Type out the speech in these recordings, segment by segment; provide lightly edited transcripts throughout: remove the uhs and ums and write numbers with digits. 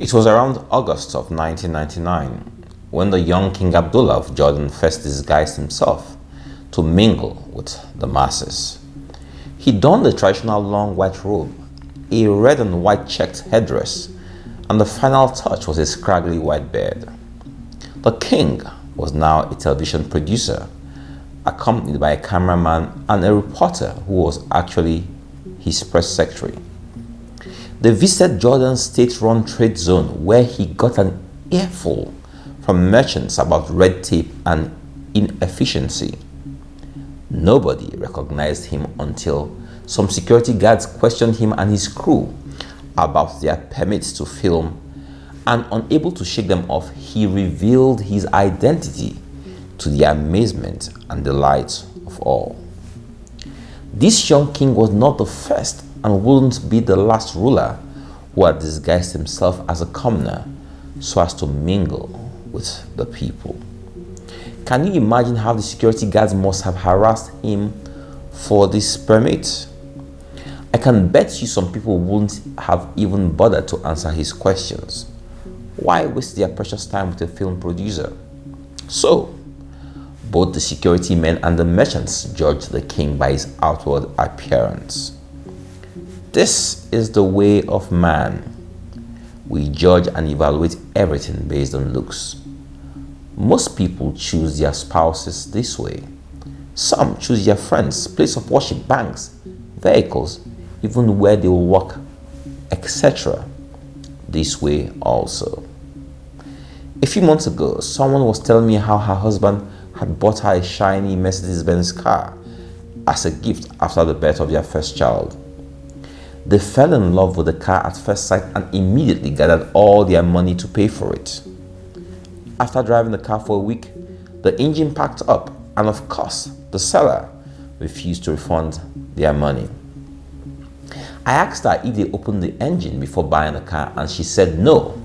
It was around August of 1999 when the young King Abdullah of Jordan first disguised himself to mingle with the masses. He donned the traditional long white robe, a red and white checked headdress, and the final touch was a scraggly white beard. The king was now a television producer, accompanied by a cameraman and a reporter who was actually his press secretary. They visited Jordan's state-run trade zone, where he got an earful from merchants about red tape and inefficiency. Nobody recognized him until some security guards questioned him and his crew about their permits to film, and unable to shake them off, he revealed his identity to the amazement and delight of all. This young king was not the first and wouldn't be the last ruler who had disguised himself as a commoner so as to mingle with the people. Can you imagine how the security guards must have harassed him for this permit? I can bet you some people wouldn't have even bothered to answer his questions. Why waste their precious time with a film producer? So, both the security men and the merchants judged the king by his outward appearance. This is the way of man. We judge and evaluate everything based on looks. Most people choose their spouses this way. Some choose their friends, place of worship, banks, vehicles, even where they will work, etc. this way also. A few months ago, someone was telling me how her husband had bought her a shiny Mercedes-Benz car as a gift after the birth of their first child. They fell in love with the car at first sight and immediately gathered all their money to pay for it. After driving the car for a week, the engine packed up, and of course, the seller refused to refund their money. I asked her if they opened the engine before buying the car, and she said no,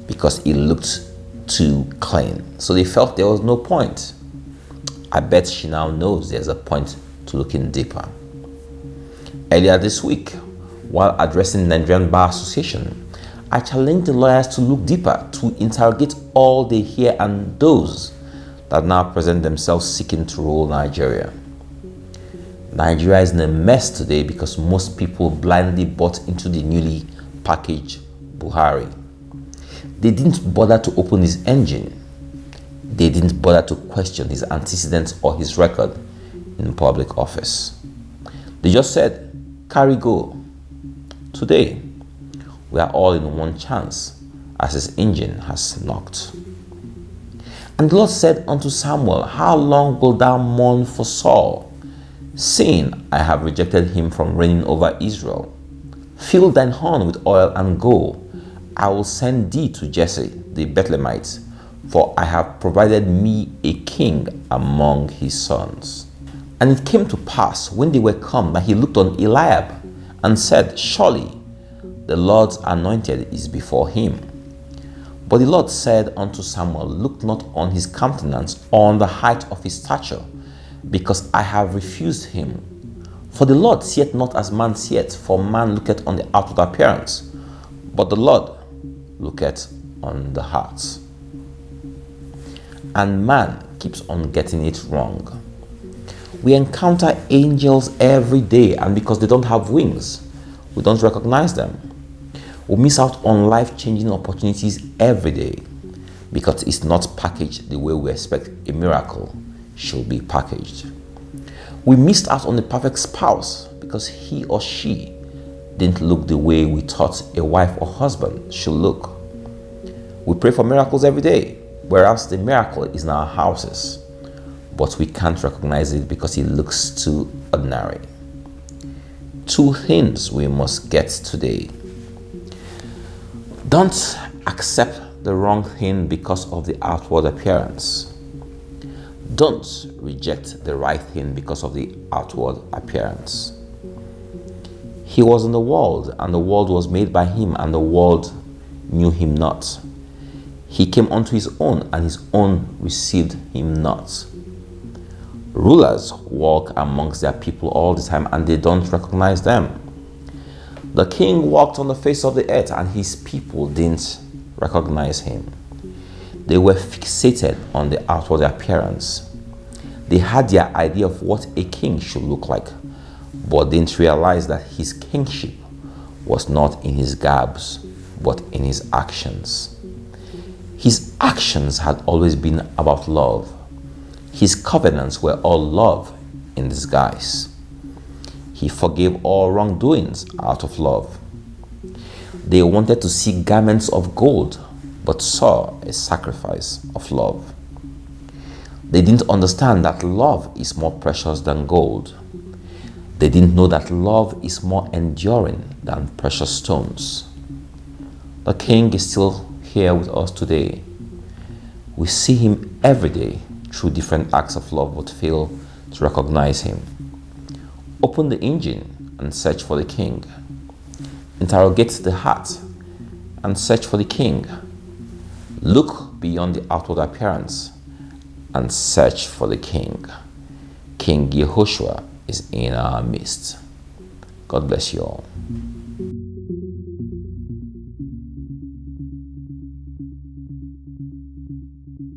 because it looked too clean. So they felt there was no point. I bet she now knows there's a point to looking deeper. Earlier this week, while addressing the Nigerian Bar Association, I challenged the lawyers to look deeper, to interrogate all they hear and those that now present themselves seeking to rule Nigeria. Nigeria is in a mess today because most people blindly bought into the newly packaged Buhari. They didn't bother to open his engine. They didn't bother to question his antecedents or his record in public office. They just said, carry go. Today, we are all in one chance as his engine has knocked. And the Lord said unto Samuel, how long wilt thou mourn for Saul, seeing I have rejected him from reigning over Israel? Fill thine horn with oil and go. I will send thee to Jesse the Bethlehemite, for I have provided me a king among his sons. And it came to pass, when they were come, that he looked on Eliab and said, surely the Lord's anointed is before him. But the Lord said unto Samuel, look not on his countenance or on the height of his stature, because I have refused him. For the Lord seeth not as man seeth, for man looketh on the outward appearance, but the Lord looketh on the heart. And man keeps on getting it wrong. We encounter angels every day, and because they don't have wings, we don't recognize them. We miss out on life-changing opportunities every day because it's not packaged the way we expect a miracle should be packaged. We missed out on the perfect spouse because he or she didn't look the way we thought a wife or husband should look. We pray for miracles every day, whereas the miracle is in our houses, but we can't recognize it because it looks too ordinary. Two things we must get today. Don't accept the wrong thing because of the outward appearance. Don't reject the right thing because of the outward appearance. He was in the world, and the world was made by him, and the world knew him not. He came unto his own, and his own received him not. Rulers walk amongst their people all the time, and they don't recognize them. The king walked on the face of the earth, and his people didn't recognize him. They were fixated on the outward appearance. They had their idea of what a king should look like, but didn't realize that his kingship was not in his garbs, but in his actions. His actions had always been about love. His covenants were all love in disguise. He forgave all wrongdoings out of love. They wanted to see garments of gold, but saw a sacrifice of love. They didn't understand that love is more precious than gold. They didn't know that love is more enduring than precious stones. The King is still here with us today. We see him every day through different acts of love, but fail to recognize him. Open the engine and search for the King. Interrogate the heart and search for the King. Look beyond the outward appearance and search for the King. King Yehoshua is in our midst. God bless you all.